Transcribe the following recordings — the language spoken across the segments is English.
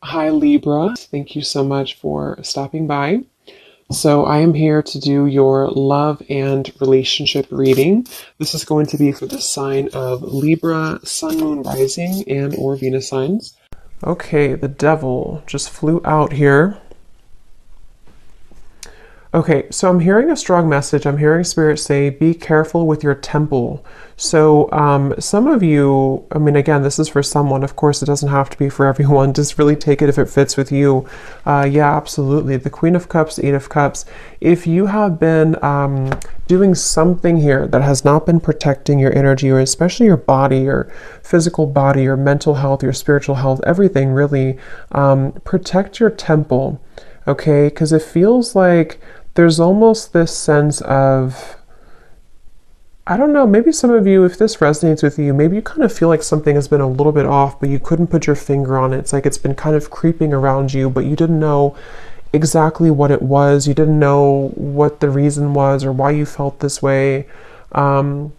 Hi Libra, thank you so much for stopping by. So I am here to do your love and relationship reading. This is going to be for the sign of Libra, Sun, Moon, Rising, and or Venus signs. Okay, the devil just flew out here. Okay, so I'm hearing a strong message. I'm hearing Spirit say, be careful with your temple. So some of you, I mean, again, this is for someone. Of course, it doesn't have to be for everyone. Just really take it if it fits with you. Yeah, absolutely. The Queen of Cups, Eight of Cups. If you have been doing something here that has not been protecting your energy, or especially your body, your physical body, your mental health, your spiritual health, everything really, protect your temple. Okay, because it feels like there's almost this sense of, I don't know, maybe some of you, if this resonates with you, maybe you kind of feel like something has been a little bit off, but you couldn't put your finger on it. It's like it's been kind of creeping around you, but you didn't know exactly what it was. You didn't know what the reason was or why you felt this way. For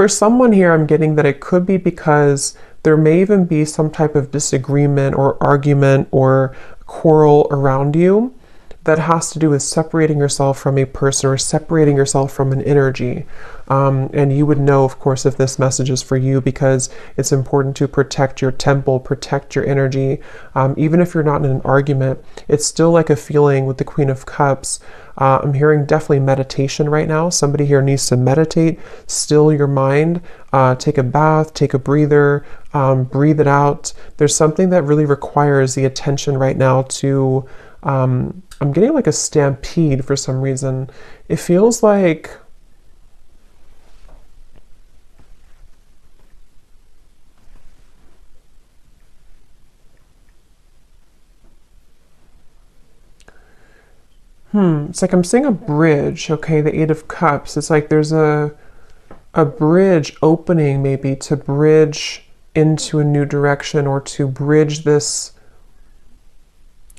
someone here, I'm getting that it could be because there may even be some type of disagreement or argument or quarrel around you that has to do with separating yourself from a person or separating yourself from an energy. And you would know, of course, if this message is for you, because it's important to protect your temple, protect your energy. Even if you're not in an argument, it's still like a feeling with the Queen of Cups. I'm hearing definitely meditation right now. Somebody here needs to meditate, still your mind, take a bath, take a breather, breathe it out. There's something that really requires the attention right now to, I'm getting like a stampede for some reason. It feels like it's like I'm seeing a bridge, okay, the Eight of Cups. It's like there's a bridge opening, maybe to bridge into a new direction or to bridge this.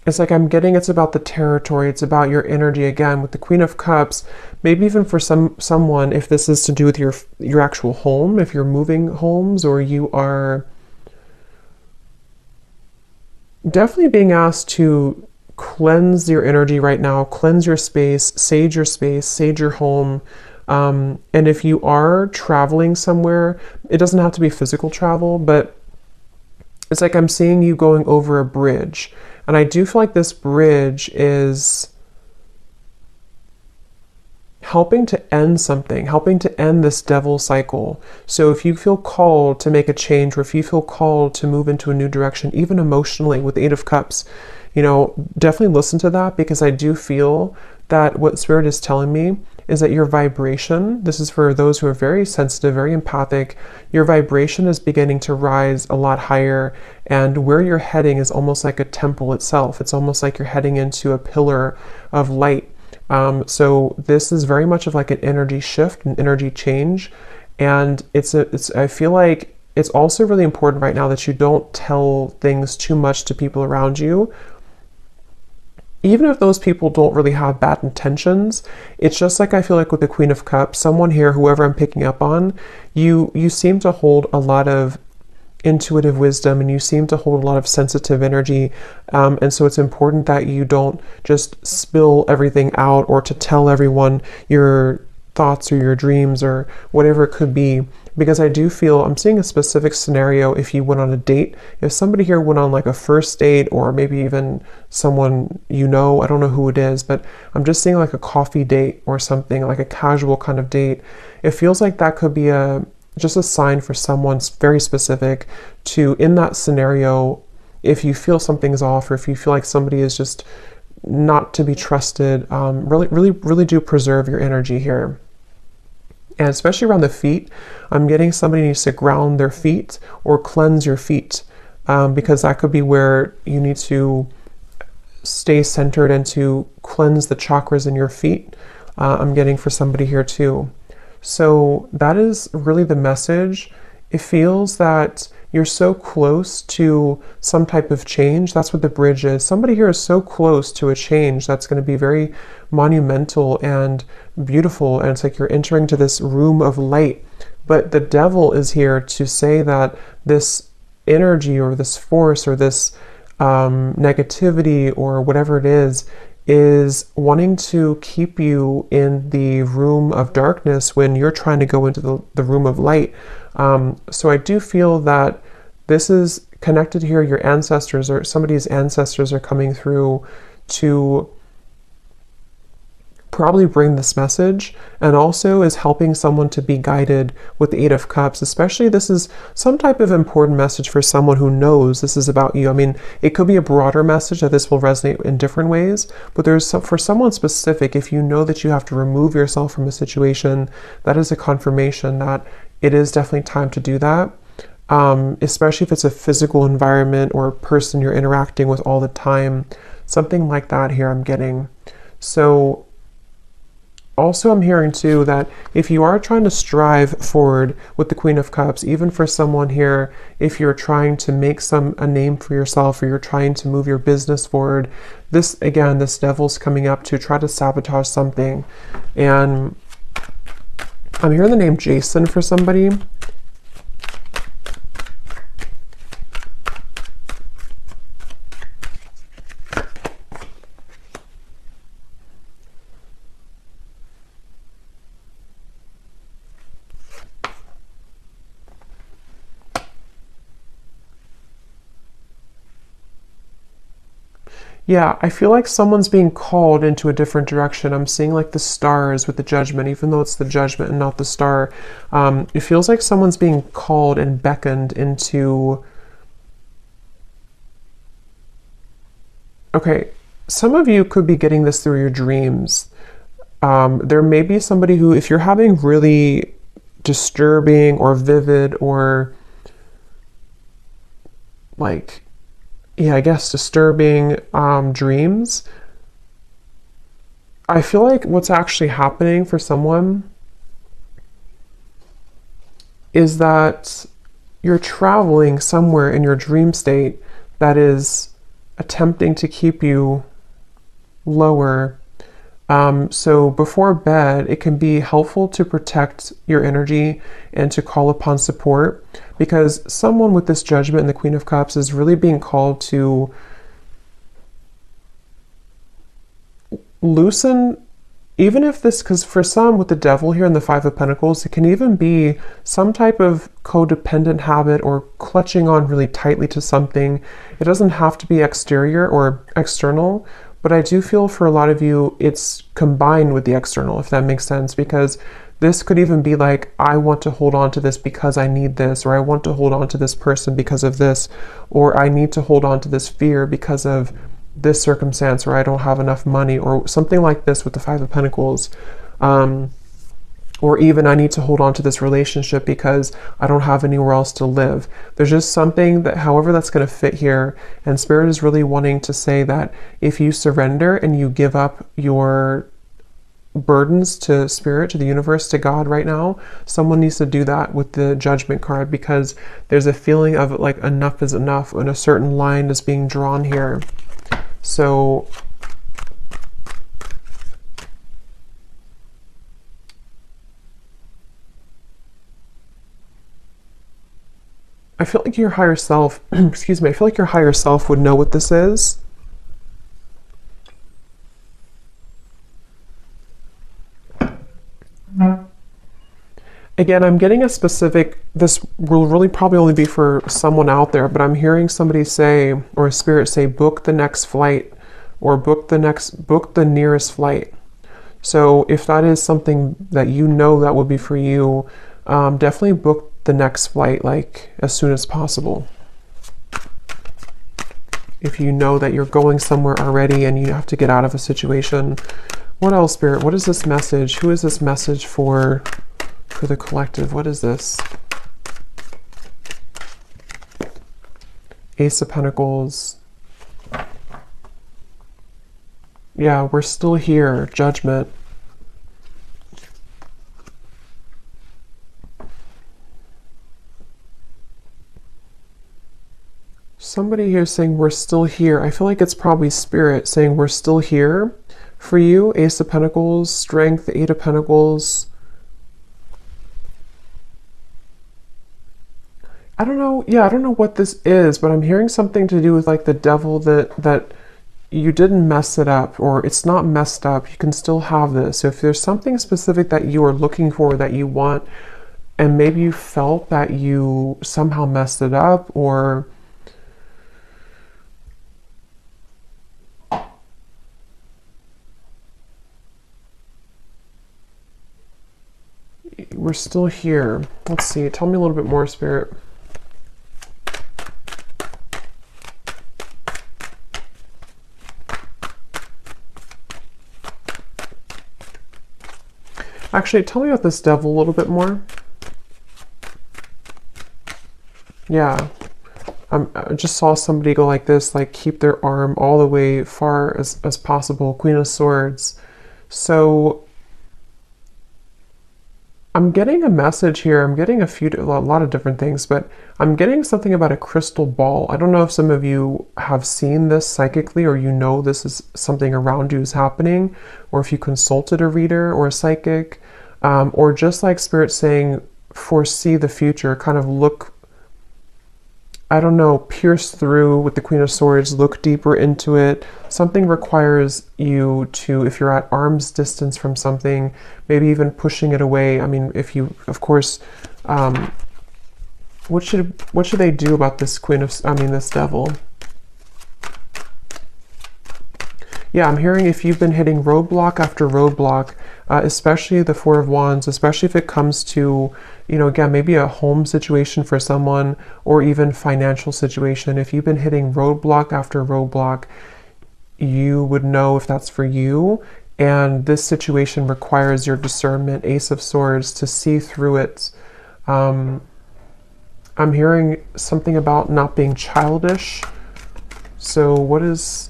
It's like I'm getting it's about the territory, it's about your energy again with the Queen of Cups. Maybe even for someone, if this is to do with your actual home, if you're moving homes, or you are definitely being asked to cleanse your energy right now, cleanse your space, sage your home. And if you are traveling somewhere, it doesn't have to be physical travel, but it's like I'm seeing you going over a bridge. And I do feel like this bridge is helping to end something, helping to end this devil cycle. So if you feel called to make a change, or if you feel called to move into a new direction, even emotionally with the Eight of Cups, definitely listen to that, because I do feel that what Spirit is telling me is that your vibration, this is for those who are very sensitive, very empathic, your vibration is beginning to rise a lot higher, and where you're heading is almost like a temple itself. It's almost like you're heading into a pillar of light. So this is very much of like an energy shift, an energy change, and I feel like it's also really important right now that you don't tell things too much to people around you. Even if those people don't really have bad intentions, it's just like I feel like with the Queen of Cups, someone here, whoever I'm picking up on, you seem to hold a lot of intuitive wisdom, and you seem to hold a lot of sensitive energy. And so it's important that you don't just spill everything out, or to tell everyone your thoughts or your dreams or whatever it could be, because I do feel I'm seeing a specific scenario. If you went on a date, if somebody here went on like a first date, or maybe even someone I don't know who it is, but I'm just seeing like a coffee date or something, like a casual kind of date. It feels like that could be just a sign for someone very specific to, in that scenario, if you feel something's off, or if you feel like somebody is just not to be trusted, really do preserve your energy here. And especially around the feet, I'm getting somebody needs to ground their feet or cleanse your feet, because that could be where you need to stay centered and to cleanse the chakras in your feet. I'm getting for somebody here too. So that is really the message. It feels that you're so close to some type of change. That's what the bridge is. Somebody here is so close to a change that's going to be very monumental and beautiful. And it's like you're entering to this room of light. But the devil is here to say that this energy or this force or this negativity or whatever it is wanting to keep you in the room of darkness when you're trying to go into the room of light. So I do feel that this is connected here. Your ancestors or somebody's ancestors are coming through to probably bring this message, and also is helping someone to be guided with the Eight of Cups. Especially this is some type of important message for someone who knows this is about you. I mean, it could be a broader message that this will resonate in different ways, but there's some, for someone specific, if you know that you have to remove yourself from a situation, that is a confirmation that it is definitely time to do that. Especially if it's a physical environment or a person you're interacting with all the time, something like that here I'm getting. So also, I'm hearing too that if you are trying to strive forward with the Queen of Cups, even for someone here, if you're trying to make a name for yourself, or you're trying to move your business forward, this devil's coming up to try to sabotage something. And I'm hearing the name Jason for somebody. Yeah, I feel like someone's being called into a different direction. I'm seeing like the stars with the judgment, even though it's the judgment and not the star. It feels like someone's being called and beckoned into... Okay, some of you could be getting this through your dreams. There may be somebody who, if you're having really disturbing or vivid or like... yeah, I guess disturbing dreams, I feel like what's actually happening for someone is that you're traveling somewhere in your dream state that is attempting to keep you lower. So before bed, it can be helpful to protect your energy and to call upon support, because someone with this judgment and the Queen of Cups is really being called to loosen, even if this, because for some with the Devil here and the Five of Pentacles, it can even be some type of codependent habit or clutching on really tightly to something. It doesn't have to be exterior or external, but I do feel for a lot of you, it's combined with the external, if that makes sense, because this could even be like, I want to hold on to this because I need this, or I want to hold on to this person because of this, or I need to hold on to this fear because of this circumstance, or I don't have enough money, or something like this with the Five of Pentacles. Or even I need to hold on to this relationship because I don't have anywhere else to live. There's just something that, however that's going to fit here. And Spirit is really wanting to say that if you surrender and you give up your burdens to Spirit, to the universe, to God right now, someone needs to do that with the Judgment card, because there's a feeling of like enough is enough and a certain line is being drawn here. So I feel like your higher self, excuse me, I feel like your higher self would know what this is. Again, I'm getting a specific, this will really probably only be for someone out there, but I'm hearing somebody say, or a spirit say, book the next flight, or book the nearest flight. So if that is something that you know that would be for you, definitely book the next flight like as soon as possible. If you know that you're going somewhere already and you have to get out of a situation. What else, Spirit? What is this message? Who is this message for the collective? What is this? Ace of Pentacles. Yeah, we're still here. Judgment. Somebody here saying we're still here. I feel like it's probably Spirit saying we're still here for you. Ace of Pentacles, Strength, Eight of Pentacles. I don't know. Yeah, I don't know what this is, but I'm hearing something to do with like the devil, that you didn't mess it up, or it's not messed up. You can still have this. So if there's something specific that you are looking for, that you want, and maybe you felt that you somehow messed it up, or we're still here. Let's see. Tell me a little bit more, Spirit. Actually, tell me about this devil a little bit more. Yeah. I just saw somebody go like this, like keep their arm all the way far as possible. Queen of Swords. So I'm getting a message here. I'm getting a lot of different things, but I'm getting something about a crystal ball. I don't know if some of you have seen this psychically, or you know this is something around you is happening, or if you consulted a reader or a psychic, or just like Spirit saying, foresee the future, kind of look, I don't know, pierce through with the Queen of Swords, look deeper into it. Something requires you to, if you're at arm's distance from something, maybe even pushing it away. I mean, if you, of course, what should they do about this this devil? Yeah, I'm hearing if you've been hitting roadblock after roadblock, especially the Four of Wands, especially if it comes to, again, maybe a home situation for someone, or even financial situation. If you've been hitting roadblock after roadblock, you would know if that's for you. And this situation requires your discernment, Ace of Swords, to see through it. I'm hearing something about not being childish. So what is...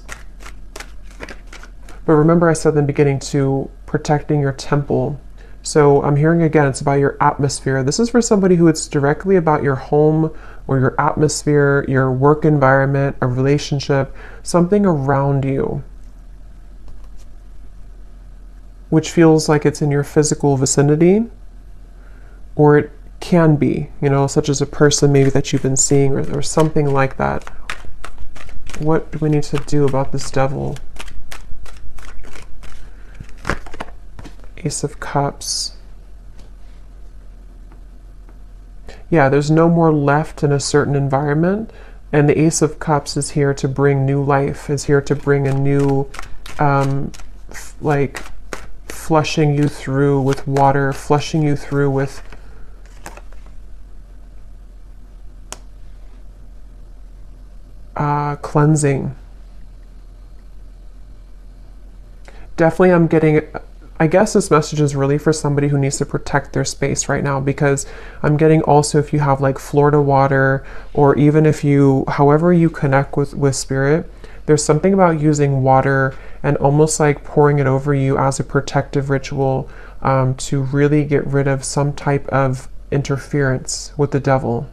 But remember I said in the beginning to protecting your temple. So I'm hearing again, it's about your atmosphere. This is for somebody who it's directly about your home or your atmosphere, your work environment, a relationship, something around you, which feels like it's in your physical vicinity, or it can be, such as a person maybe that you've been seeing, or something like that. What do we need to do about this devil? Ace of Cups. Yeah, there's no more left in a certain environment, and the Ace of Cups is here to bring new life, is here to bring a new, like flushing you through with water, flushing you through with cleansing. Definitely I'm getting... I guess this message is really for somebody who needs to protect their space right now, because I'm getting also if you have like Florida water, or even if you, however you connect with Spirit, there's something about using water and almost like pouring it over you as a protective ritual, to really get rid of some type of interference with the devil.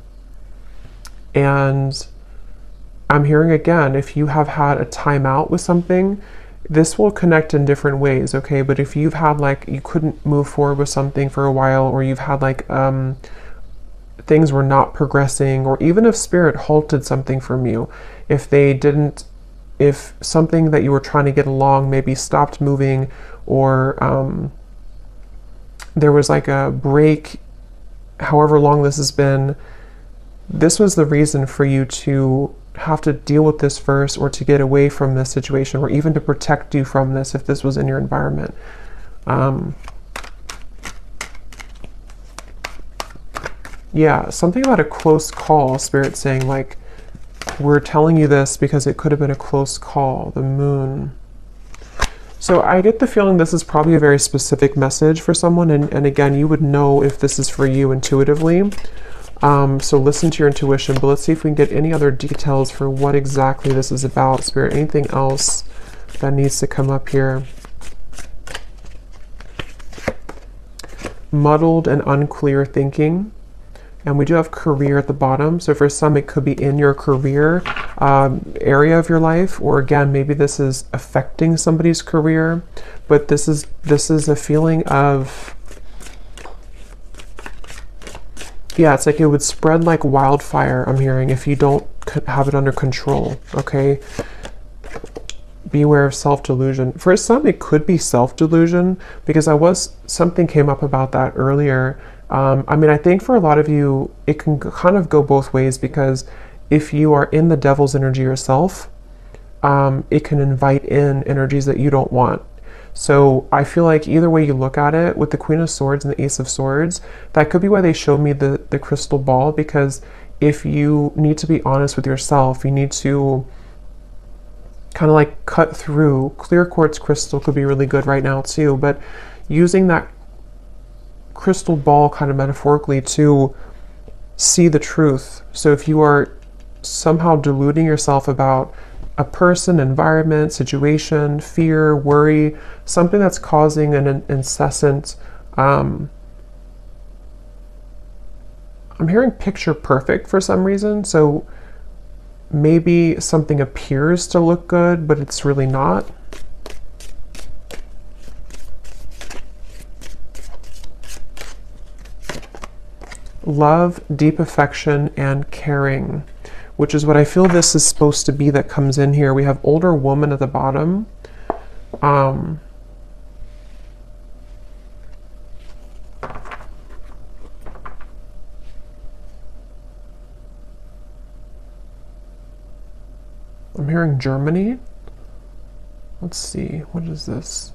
And I'm hearing again, if you have had a timeout with something, this will connect in different ways, okay? But if you've had like, you couldn't move forward with something for a while, or you've had like, things were not progressing, or even if Spirit halted something from you, if something that you were trying to get along maybe stopped moving, or there was like a break, however long this has been, this was the reason for you to have to deal with this first, or to get away from this situation, or even to protect you from this if this was in your environment. Yeah, something about a close call, Spirit saying like, we're telling you this because it could have been a close call, the Moon. So I get the feeling this is probably a very specific message for someone, and again, you would know if this is for you intuitively. So listen to your intuition, but let's see if we can get any other details for what exactly this is about, Spirit. Anything else that needs to come up here? Muddled and unclear thinking. And we do have career at the bottom. So for some, it could be in your career area of your life, or again, maybe this is affecting somebody's career, but this is a feeling of... yeah, it's like it would spread like wildfire, I'm hearing, if you don't have it under control, okay? Beware of self-delusion. For some, it could be self-delusion, because something came up about that earlier. I mean, I think for a lot of you, it can kind of go both ways, because if you are in the devil's energy yourself, it can invite in energies that you don't want. So I feel like either way you look at it, with the Queen of Swords and the Ace of Swords, that could be why they showed me the crystal ball, because if you need to be honest with yourself, you need to kind of like cut through. Clear quartz crystal could be really good right now too, but using that crystal ball kind of metaphorically to see the truth. So if you are somehow deluding yourself about a person, environment, situation, fear, worry, something that's causing an incessant, I'm hearing picture perfect for some reason. So maybe something appears to look good, but it's really not. Love, deep affection, and caring, which is what I feel this is supposed to be that comes in here. We have older woman at the bottom. I'm hearing Germany. Let's see, what is this?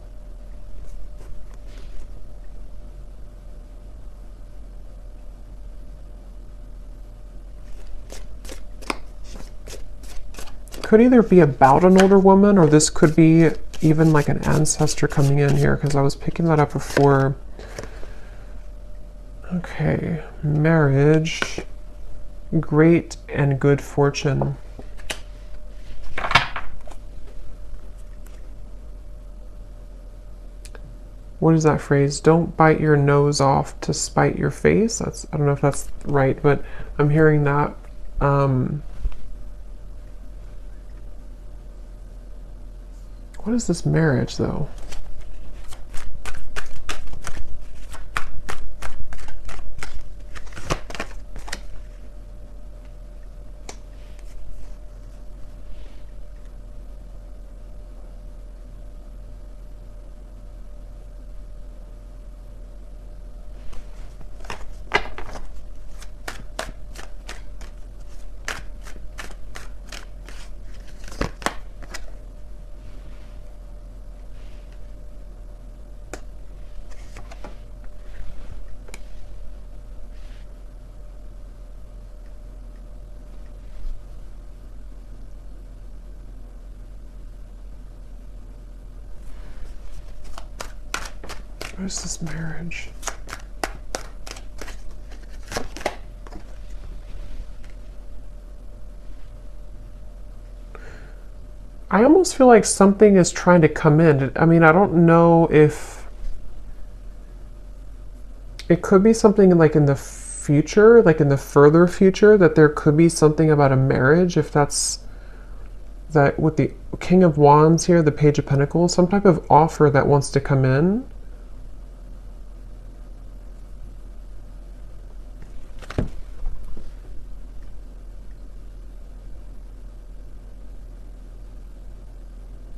Could either be about an older woman, or this could be even like an ancestor coming in here, because I was picking that up before. Okay, marriage, great and good fortune. What is that phrase? Don't bite your nose off to spite your face. I don't know if that's right, but I'm hearing that. What is this marriage, though? What is this marriage? I almost feel like something is trying to come in. I mean, I don't know if it could be something like in the future, like in the further future, that there could be something about a marriage, if that's that with the King of Wands here, the Page of Pentacles, some type of offer that wants to come in.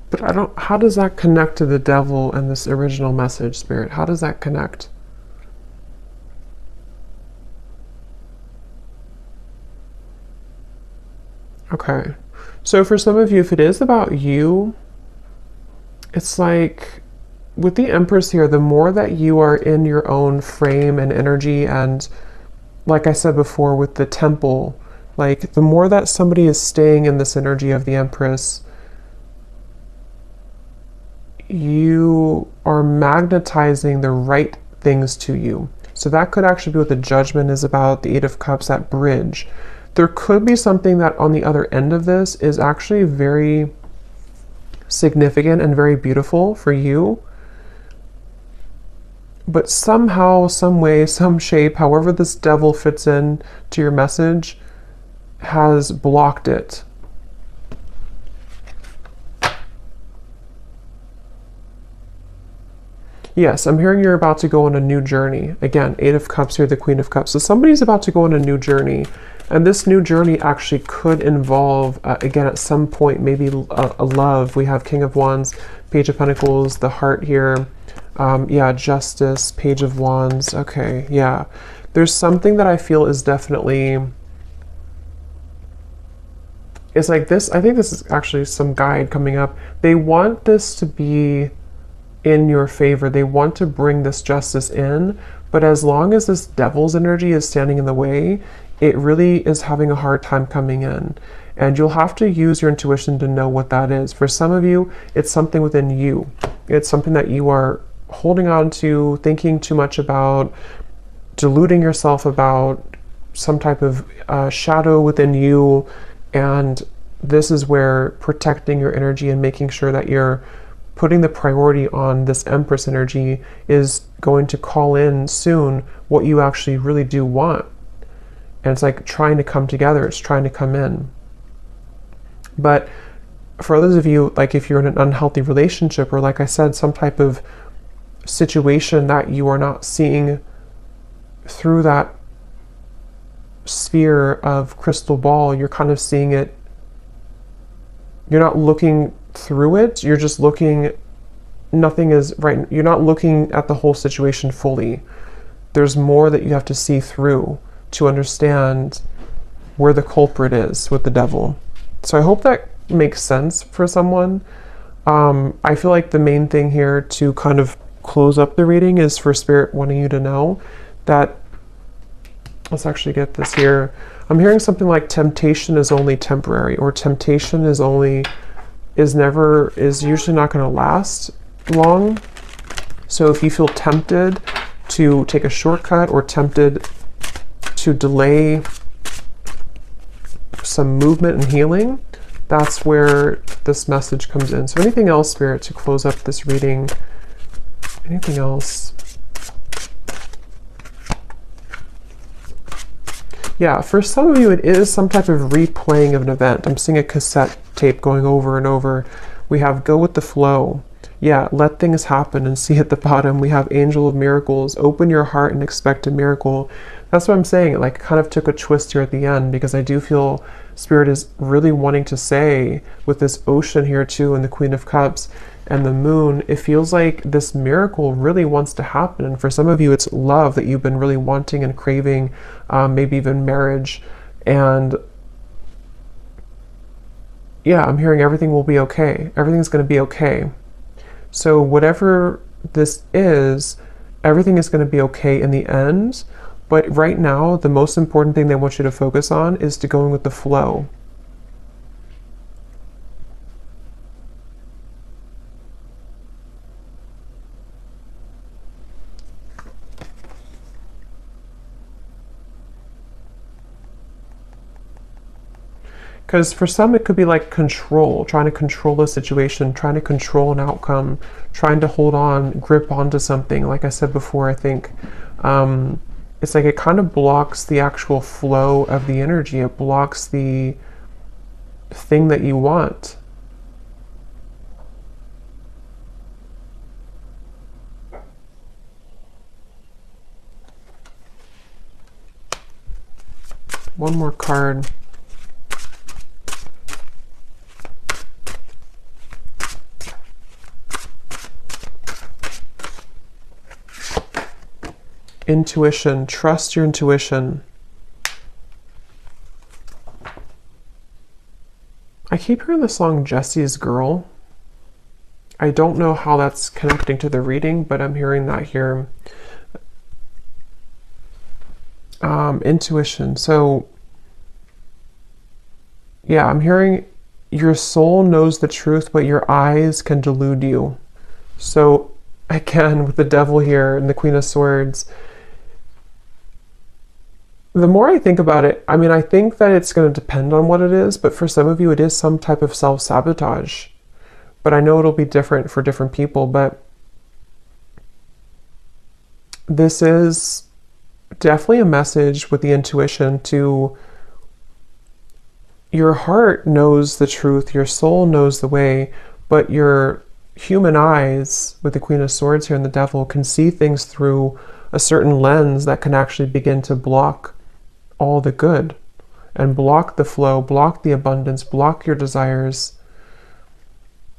But I don't, how does that connect to the devil and this original message, Spirit? How does that connect? Okay. So for some of you, if it is about you, it's like with the Empress here, the more that you are in your own frame and energy, and like I said before with the Temple, like the more that somebody is staying in this energy of the Empress, you are magnetizing the right things to you. So that could actually be what the Judgment is about, the Eight of Cups, that bridge. There could be something that on the other end of this is actually very significant and very beautiful for you. But somehow, some way, some shape, however this devil fits in to your message, has blocked it. Yes, I'm hearing you're about to go on a new journey. Again, Eight of Cups here, the Queen of Cups. So somebody's about to go on a new journey. And this new journey actually could involve, again, at some point, maybe a love. We have King of Wands, Page of Pentacles, the heart here. Yeah, Justice, Page of Wands. Okay, yeah. There's something that I feel is definitely... It's like this. I think this is actually some guide coming up. They want this to be in your favor. They want to bring this justice in, but as long as this devil's energy is standing in the way, it really is having a hard time coming in. And you'll have to use your intuition to know what that is. For some of you, it's something within you. It's something that you are holding on to, thinking too much about, deluding yourself about, some type of shadow within you. And this is where protecting your energy and making sure that you're putting the priority on this Empress energy is going to call in soon what you actually really do want. And it's like trying to come together. It's trying to come in. But for others of you, like if you're in an unhealthy relationship, or like I said, some type of situation that you are not seeing through that sphere of crystal ball, you're kind of seeing it, you're not looking through it, you're just looking, nothing is right, you're not looking at the whole situation fully. There's more that you have to see through to understand where the culprit is with the devil. So I hope that makes sense for someone. I feel like the main thing here to kind of close up the reading is for Spirit wanting you to know that, let's actually get this here. I'm hearing something like temptation is only temporary, or temptation is usually not going to last long. So if you feel tempted to take a shortcut or tempted to delay some movement and healing, that's where this message comes in. So anything else, Spirit, to close up this reading? Anything else? Yeah, for some of you, it is some type of replaying of an event. I'm seeing a cassette tape going over and over. We have go with the flow. Yeah, let things happen and see at the bottom. We have Angel of Miracles. Open your heart and expect a miracle. That's what I'm saying. It like kind of took a twist here at the end, because I do feel Spirit is really wanting to say with this ocean here too, and the Queen of Cups and the moon, it feels like this miracle really wants to happen. And for some of you, it's love that you've been really wanting and craving, maybe even marriage. And yeah, I'm hearing everything will be okay. Everything's going to be okay. So whatever this is, everything is going to be okay in the end. But right now, the most important thing they want you to focus on is to go with the flow. Because for some, it could be like control, trying to control a situation, trying to control an outcome, trying to hold on, grip onto something. Like I said before, I think it's like it kind of blocks the actual flow of the energy. It blocks the thing that you want. One more card. Intuition. Trust your intuition. I keep hearing the song Jesse's Girl. I don't know how that's connecting to the reading, but I'm hearing that here. Intuition. So yeah, I'm hearing your soul knows the truth, but your eyes can delude you. So again, with the devil here and the Queen of Swords, the more I think about it, I mean, I think that it's going to depend on what it is, but for some of you, it is some type of self-sabotage. But I know it'll be different for different people, but this is definitely a message with the intuition to your heart knows the truth, your soul knows the way, but your human eyes, with the Queen of Swords here and the Devil, can see things through a certain lens that can actually begin to block all the good and block the flow, block the abundance, block your desires.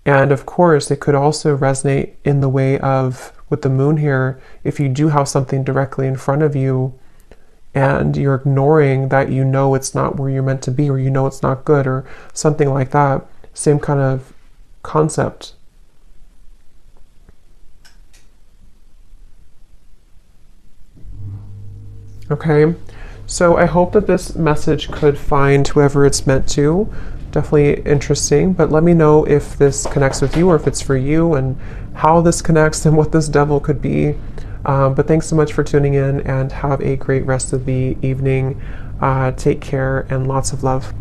And of course, it could also resonate in the way of, with the Moon here, if you do have something directly in front of you and you're ignoring that, you know it's not where you're meant to be, or you know it's not good, or something like that. Same kind of concept. Okay, so I hope that this message could find whoever it's meant to. Definitely interesting, but let me know if this connects with you, or if it's for you, and how this connects and what this devil could be. But thanks so much for tuning in, and have a great rest of the evening. Take care and lots of love.